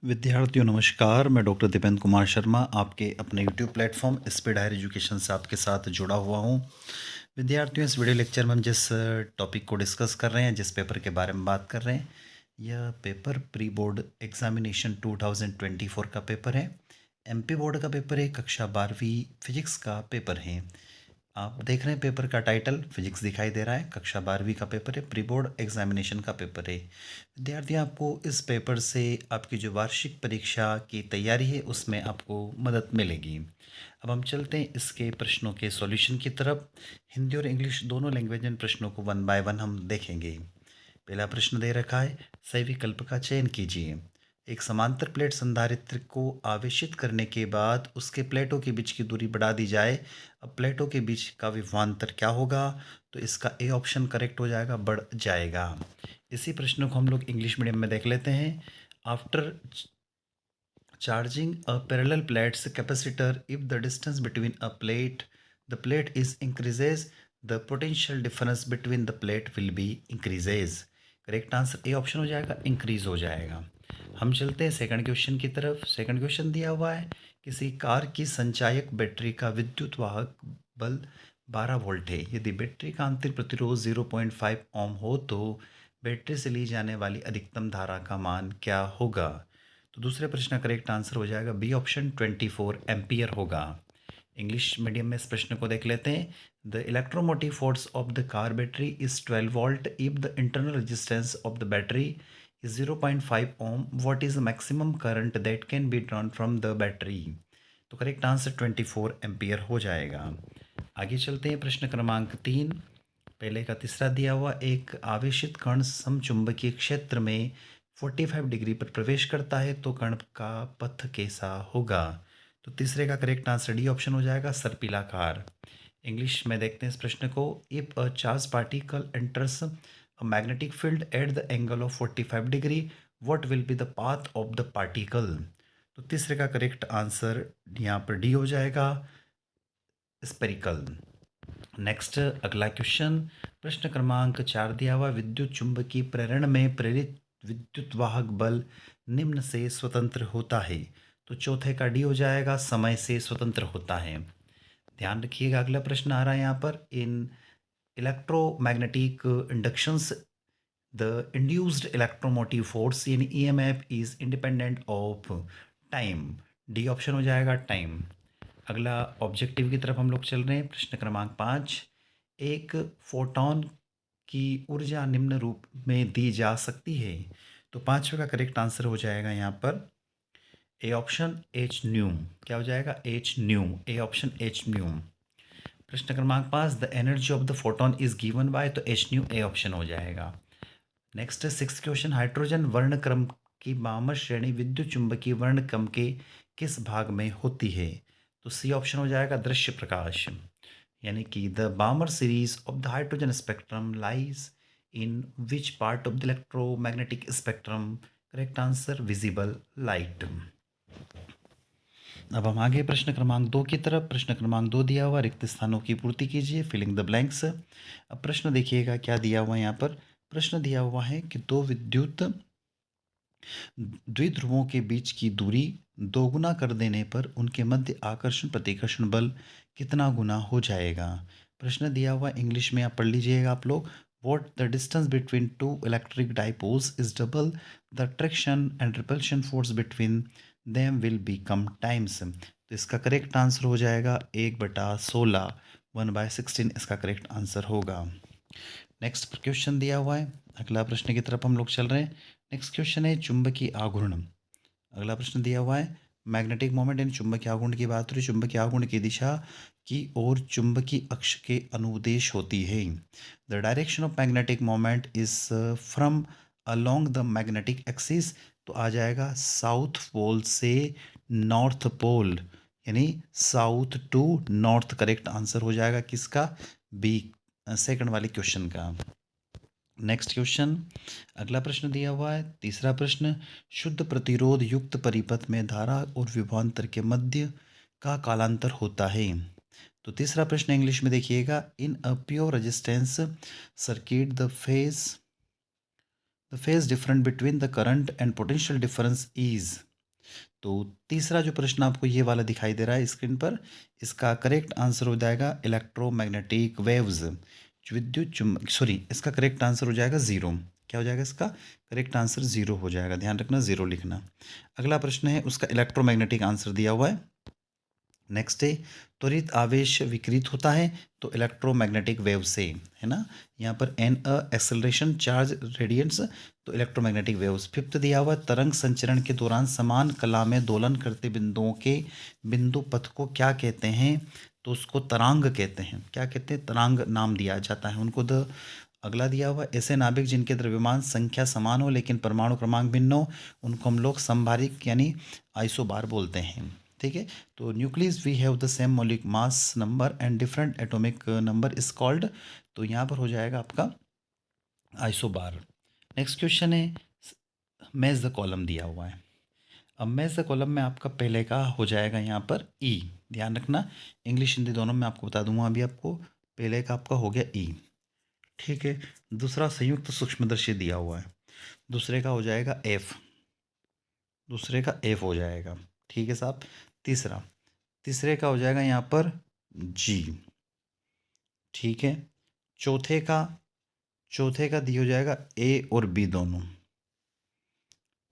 विद्यार्थियों नमस्कार, मैं डॉक्टर दीपेंद्र कुमार शर्मा आपके अपने YouTube platform speed higher education से आपके साथ जुड़ा हुआ हूं। विद्यार्थियों, इस वीडियो लेक्चर में हम जिस टॉपिक को डिस्कस कर रहे हैं, जिस पेपर के बारे में बात कर रहे हैं, यह पेपर प्री बोर्ड एग्जामिनेशन 2024 का पेपर है। एमपी बोर्ड का पेपर है, कक्षा 12वीं फिजिक्स का पेपर है। आप देख रहे हैं पेपर का टाइटल फिजिक्स दिखाई दे रहा है, कक्षा 12वीं का पेपर है, प्री बोर्ड एग्जामिनेशन का पेपर है। विद्यार्थी, आपको इस पेपर से आपकी जो वार्षिक परीक्षा की तैयारी है उसमें आपको मदद मिलेगी। अब हम चलते हैं इसके प्रश्नों के सॉल्यूशन की तरफ। हिंदी और इंग्लिश दोनों लैंग्वेज में प्रश्नों को वन बाय वन हम देखेंगे। पहला प्रश्न दे रखा है, सही विकल्प का चयन कीजिए। एक समांतर प्लेट संधारित्र को आवेशित करने के बाद उसके प्लेटों के बीच की दूरी बढ़ा दी जाए। अब प्लेटों के बीच का विभवांतर क्या होगा? तो इसका ए ऑप्शन करेक्ट हो जाएगा, बढ़ जाएगा। इसी प्रश्न को हम लोग इंग्लिश मीडियम में देख लेते हैं। After charging a parallel plate's capacitor, if the distance between the plate is increases, the potential difference between the plate will be increases। Correct answer A option हो जाएगा, इंक्रीज हो जाएगा। हम चलते हैं सेकंड क्वेश्चन की तरफ। सेकंड क्वेश्चन दिया हुआ है, किसी कार की संचायक बैटरी का विद्युत वाहक बल 12 वोल्ट है। यदि बैटरी का आंतरिक प्रतिरोध 0.5 ओम हो तो बैटरी से ली जाने वाली अधिकतम धारा का मान क्या होगा? तो दूसरे प्रश्न का करेक्ट आंसर हो जाएगा बी ऑप्शन 24 एम्पियर होगा। इंग्लिश मीडियम में इस प्रश्न को देख लेते हैं। The electromotive force of the car battery is 12 volt if the internal resistance of the battery is 0.5 ohm. What is the maximum current that can be drawn from the battery? तो correct answer 24 ampere हो जाएगा। आगे चलते हैं, प्रश्न क्रमांक 3। पहले का तीसरा दिया हुआ, एक आवेशित कण समचुंबकीय क्षेत्र में 45 डिग्री पर प्रवेश करता है तो कण का पथ कैसा होगा? तो तीसरे का करेक्ट आंसर डी ऑप्शन हो जाएगा, सर्पिलाकार। इंग्लिश में देखते हैं इस प्रश्न को। If a charge particle enters a magnetic field at the angle of 45 degree, what will be the path of the particle? तो तीसरे का करेक्ट आंसर यहाँ पर डी हो जाएगा, स्पेरिकल। नेक्स्ट अगला क्वेश्चन, प्रश्न क्रमांक 4 दिया हुआ, विद्युत चुंबकीय प्रेरण में प्रेरित विद्युत वाहक बल निम्न से स्वतंत्र होता है। तो चौथे का डी हो जाएगा, समय से स्वतंत्र होता है। ध्यान रखिएगा, अगला प्रश्न आ रहा है यहाँ पर, in electromagnetic inductions the induced electromotive force यानी EMF is independent of time. D option हो जाएगा, टाइम। अगला ऑब्जेक्टिव की तरफ हम लोग चल रहे हैं। प्रश्न क्रमांक 5, एक फोटॉन की ऊर्जा निम्न रूप में दी जा सकती है। तो पांचवे का करेक्ट आंसर हो जाएगा यहाँ पर ए ऑप्शन, एच न्यू। क्या हो जाएगा? H new, A option H new. प्रश्न क्रमांक 5, the energy of the photon is given by, तो एच न्यू ए ऑप्शन हो जाएगा। नेक्स्ट 6 क्वेश्चन, हाइड्रोजन वर्णक्रम की बामर श्रेणी विद्युत चुंबकीय वर्णक्रम के किस भाग में होती है? तो सी ऑप्शन हो जाएगा, दृश्य प्रकाश। यानी कि the बामर series of the hydrogen spectrum lies in which part of the electromagnetic spectrum? Correct answer, visible light. अब हम आगे प्रश्न क्रमांक 2 की तरफ। प्रश्न क्रमांक 2 दिया हुआ, रिक्त स्थानों की पूर्ति कीजिए, फिलिंग द ब्लैंक्स। अब प्रश्न देखिएगा क्या दिया हुआ है यहाँ पर। प्रश्न दिया हुआ है कि दो विद्युत द्विध्रुवों के बीच की दूरी दोगुना कर देने पर उनके मध्य आकर्षण प्रतिकर्षण बल कितना गुना हो जाएगा? प्रश्न दिया हुआ इंग्लिश में आप पढ़ लीजिएगा आप लोग। What the distance between two electric dipoles is double the attraction and repulsion force between them will become times. तो इसका करेक्ट आंसर हो जाएगा 1/16, 1/16 इसका करेक्ट आंसर होगा। नेक्स्ट क्वेश्चन दिया हुआ है, अगला प्रश्न की तरफ हम लोग चल रहे हैं। नेक्स्ट क्वेश्चन है चुंबकीय आघूर्ण। अगला प्रश्न दिया हुआ है, मैग्नेटिक मोमेंट यानी चुंबकीय आघूर्ण की बात हो रही है। चुंबकीय आघूर्ण की दिशा की ओर चुंबकीय अक्ष के अनुदेश होती है। The direction of magnetic moment is from along the magnetic axis. तो आ जाएगा साउथ पोल से नॉर्थ पोल, यानी south to north. Correct answer हो जाएगा किसका? बी, सेकंड वाले क्वेश्चन का। नेक्स्ट क्वेश्चन, अगला प्रश्न दिया हुआ है, तीसरा प्रश्न, शुद्ध प्रतिरोध युक्त परिपथ में धारा और विभवांतर के मध्य का कालांतर होता है। तो तीसरा प्रश्न इंग्लिश में देखिएगा, in a pure resistance circuit the phase difference between the current and potential difference is. तो तीसरा जो प्रश्न आपको ये वाला दिखाई दे रहा है स्क्रीन पर, इसका करेक्ट आंसर हो जाएगा इलेक्ट्रोमैग्नेटिक वेव्स। विद्युत चुम्बक, सॉरी, इसका करेक्ट आंसर हो जाएगा ज़ीरो। क्या हो जाएगा इसका करेक्ट आंसर? ज़ीरो हो जाएगा, ध्यान रखना ज़ीरो लिखना। अगला प्रश्न है, उसका इलेक्ट्रोमैग्नेटिक आंसर दिया हुआ है। नेक्स्ट है, त्वरित आवेश विकृत होता है तो इलेक्ट्रोमैग्नेटिक वेव से, है ना। यहाँ पर एन एक्सेलरेशन चार्ज रेडियंट्स, तो इलेक्ट्रोमैग्नेटिक वेव्स। फिफ्थ दिया हुआ है, तरंग संचरण के दौरान समान कला में दोलन करते बिंदुओं के बिंदु पथ को क्या कहते हैं? तो उसको तरांग कहते हैं। क्या कहते हैं? तरांग नाम दिया जाता है उनको। अगला दिया हुआ, ऐसे नाभिक जिनके द्रव्यमान संख्या समान हो लेकिन परमाणु क्रमांक भिन्न हो, उनको हम लोग संभारिक यानी आइसोबार बोलते हैं। ठीक है। तो nucleus we have the same मॉलिक mass number and different atomic number is called, तो यहाँ पर हो जाएगा आपका आइसोबार। नेक्स्ट क्वेश्चन है, मैच द कॉलम दिया हुआ है। अब मैच द कॉलम में आपका पहले का हो जाएगा यहाँ पर ई, ध्यान रखना, इंग्लिश हिंदी दोनों में आपको बता दूंगा अभी आपको। पहले का आपका हो गया ई, ठीक है। दूसरा संयुक्त सूक्ष्मदर्शी दिया हुआ है, दूसरे का हो जाएगा एफ, दूसरे का एफ हो जाएगा, ठीक है साहब। तीसरा, तीसरे का हो जाएगा यहाँ पर जी, ठीक है। चौथे का, चौथे का दी हो जाएगा ए और बी दोनों,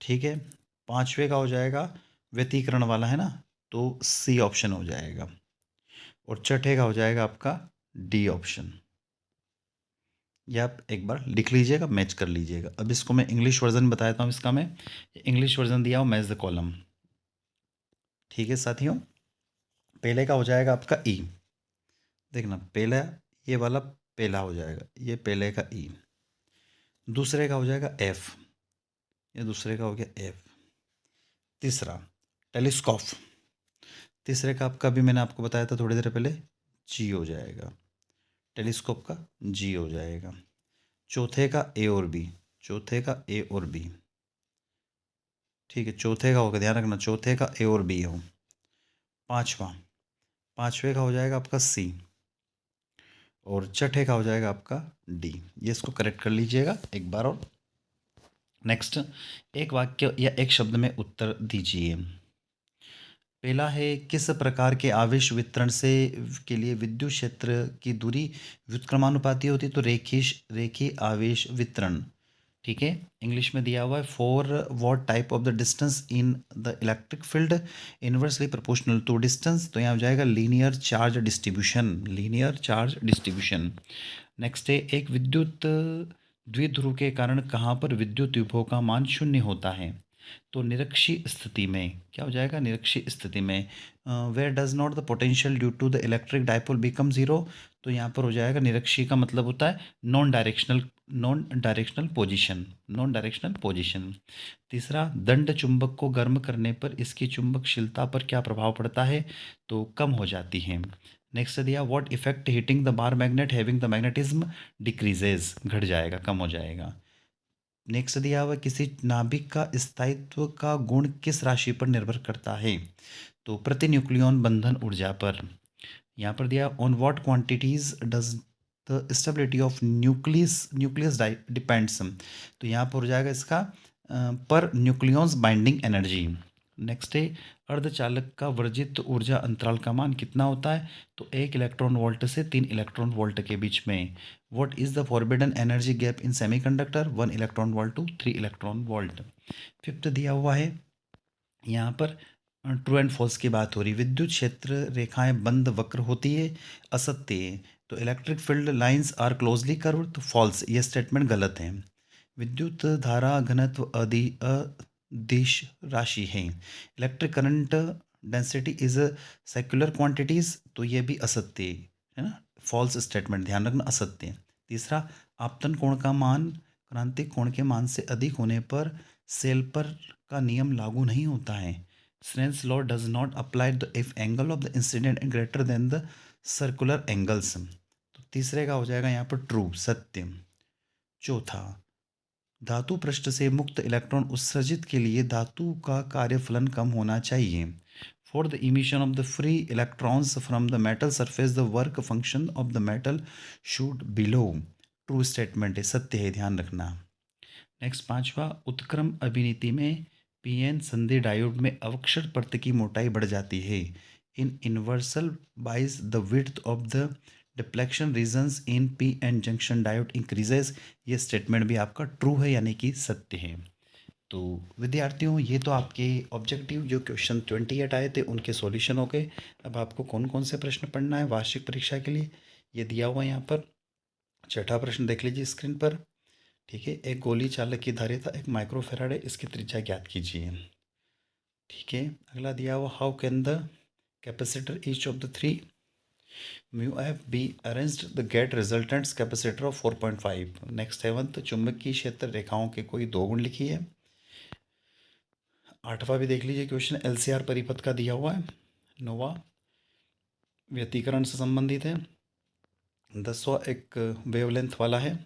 ठीक है। पांचवे का हो जाएगा व्यतिकरण वाला, है ना, तो सी ऑप्शन हो जाएगा। और छठे का हो जाएगा आपका डी ऑप्शन। ये आप एक बार लिख लीजिएगा, मैच कर लीजिएगा। अब इसको मैं इंग्लिश वर्जन बताता हूँ इसका। मैं इंग्लिश वर्जन दिया हूँ, मैच द कॉलम, ठीक है साथियों। पहले का हो जाएगा आपका ई, देखना पहला, ये वाला पहला हो जाएगा, ये पहले का ई। दूसरे का हो जाएगा एफ, ये दूसरे का हो गया एफ। तीसरा टेलीस्कोप, तीसरे का आपका भी मैंने आपको बताया था थोड़ी देर पहले, जी हो जाएगा, टेलीस्कोप का जी हो जाएगा। चौथे का ए और बी, चौथे का ए और बी, ठीक है। चौथे का होगा, ध्यान रखना, चौथे का ए और बी हो। पांचवा, पांचवे का हो जाएगा आपका सी, और छठे का हो जाएगा आपका डी। ये इसको करेक्ट कर लीजिएगा एक बार और। नेक्स्ट, एक वाक्य या एक शब्द में उत्तर दीजिए। पहला है, किस प्रकार के आवेश वितरण से के लिए विद्युत क्षेत्र की दूरी व्युत्क्रमानुपाती होती है? तो रेखीय आवेश वितरण, ठीक है। इंग्लिश में दिया हुआ है, for what type of the distance in the electric field inversely proportional to distance, तो यहाँ हो जाएगा linear charge distribution, linear charge distribution. Next है, एक विद्युत द्विध्रुव के कारण कहाँ पर विद्युत विभव का मान शून्य होता है? तो निरक्षीय स्थिति में। क्या हो जाएगा? निरक्षीय स्थिति में। Where does not the potential due to the electric dipole become zero, तो यहाँ पर हो जाएगा निरक्षीय का मतलब होता है non directional, non directional position, non directional position. तीसरा, दंड चुंबक को गर्म करने पर इसकी चुंबकशीलता पर क्या प्रभाव पड़ता है? तो कम हो जाती है। नेक्स्ट दिया, what effect heating the bar magnet having the magnetism decreases, घट जाएगा, कम हो जाएगा। नेक्स्ट दिया हुआ, किसी नाभिक का स्थायित्व का गुण किस राशि पर निर्भर करता है? तो प्रति न्यूक्लियन बंधन ऊर्जा पर। यहाँ पर दिया, on what quantities does the stability of nucleus nucleus depends, तो यहाँ पर हो जाएगा इसका पर न्यूक्लियंस बाइंडिंग एनर्जी। नेक्स्ट है, अर्धचालक का वर्जित ऊर्जा अंतराल का मान कितना होता है? तो 1 इलेक्ट्रॉन वोल्ट से 3 इलेक्ट्रॉन वोल्ट के बीच में। What is the forbidden energy gap in semiconductor? 1 electron volt to 3 electron volt. Fifth दिया हुआ है, यहाँ पर ट्रू एंड फॉल्स की बात हो रही। विद्युत क्षेत्र रेखाएं बंद वक्र होती है, असत्य है। तो electric field lines are closely curve, तो फॉल्स, ये स्टेटमेंट गलत है। विद्युत धारा घनत्व अदिश राशि है। Electric current density is secular quantities, तो ये भी असत्य है ना, फॉल्स स्टेटमेंट, ध्यान रखना, असत्य। तीसरा, आपतन कोण का मान क्रांतिक कोण के मान से अधिक होने पर सेल्पर का नियम लागू नहीं होता है। Snell's law does not apply the if angle of the incident greater than the circular angles, तो तीसरे का हो जाएगा यहाँ पर ट्रू, सत्य। चौथा, धातु पृष्ठ से मुक्त इलेक्ट्रॉन उत्सर्जित के लिए धातु का कार्यफलन कम होना चाहिए। For the emission of the free electrons from the metal surface the work function of the metal should below, true statement है, सत्य है, ध्यान रखना। नेक्स्ट पांचवा, उत्क्रम अभिनीति में पीएन संधि डायोड में अवक्षय परत की मोटाई बढ़ जाती है। इन इन्वर्सल bias the width of the depletion regions in PN junction diode increases. ये स्टेटमेंट भी आपका ट्रू है यानी कि सत्य है। तो विद्यार्थियों, ये तो आपके ऑब्जेक्टिव जो क्वेश्चन 28 आए थे उनके सॉल्यूशन हो गए। अब आपको कौन कौन से प्रश्न पढ़ना है वार्षिक परीक्षा के लिए ये दिया हुआ है यहाँ पर। छठा प्रश्न देख लीजिए स्क्रीन पर। ठीक है, एक गोली चालक की धारिता 1 माइक्रोफेराड है, इसकी त्रिज्या ज्ञात कीजिए। ठीक है, अगला दिया हुआ, how can the capacitor each of the three mu F be arranged the get resultants capacitor of 4.5। Next 7th, चुंबकीय क्षेत्र रेखाओं के कोई दो गुण लिखिए। आठवां भी देख लीजिए क्वेश्चन, एलसीआर परिपथ का दिया हुआ है। नौवां व्यतिकरण से संबंधित है। 10वां एक वेवलेंथ वाला है।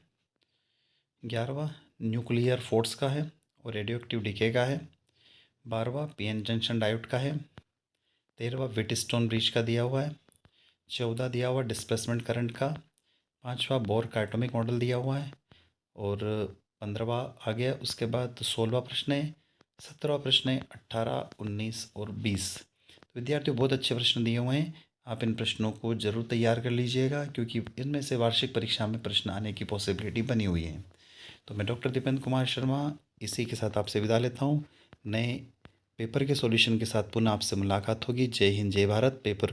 11वां न्यूक्लियर फोर्स का है और रेडियोएक्टिव डिके का है। 12वां पीएन जंक्शन डायोड का है। 13वां व्हीटस्टोन ब्रिज का दिया हुआ है। 14 दिया हुआ डिस्प्लेसमेंट करंट का। 5वां बोर का एटॉमिक मॉडल दिया हुआ है। और 15वां आ गया। उसके बाद 16वां प्रश्न है, 17वां प्रश्न है, 18, 19 और 20। तो विद्यार्थियों, बहुत अच्छे प्रश्न दिए हुए हैं। आप इन प्रश्नों को जरूर तैयार कर लीजिएगा क्योंकि इनमें से वार्षिक परीक्षा में प्रश्न आने की पॉसिबिलिटी बनी हुई है। तो मैं डॉक्टर दीपेंद्र कुमार शर्मा इसी के साथ आपसे विदा लेता हूँ। नए पेपर के सॉल्यूशन के साथ पुनः आपसे मुलाकात होगी। जय हिंद, जय भारत। पेपर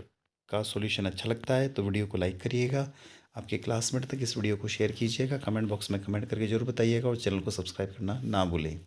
का सॉल्यूशन अच्छा लगता है तो वीडियो को लाइक करिएगा, आपके क्लासमेट तक इस वीडियो को शेयर कीजिएगा, कमेंट बॉक्स में कमेंट करके जरूर बताइएगा और चैनल को सब्सक्राइब करना ना भूलें।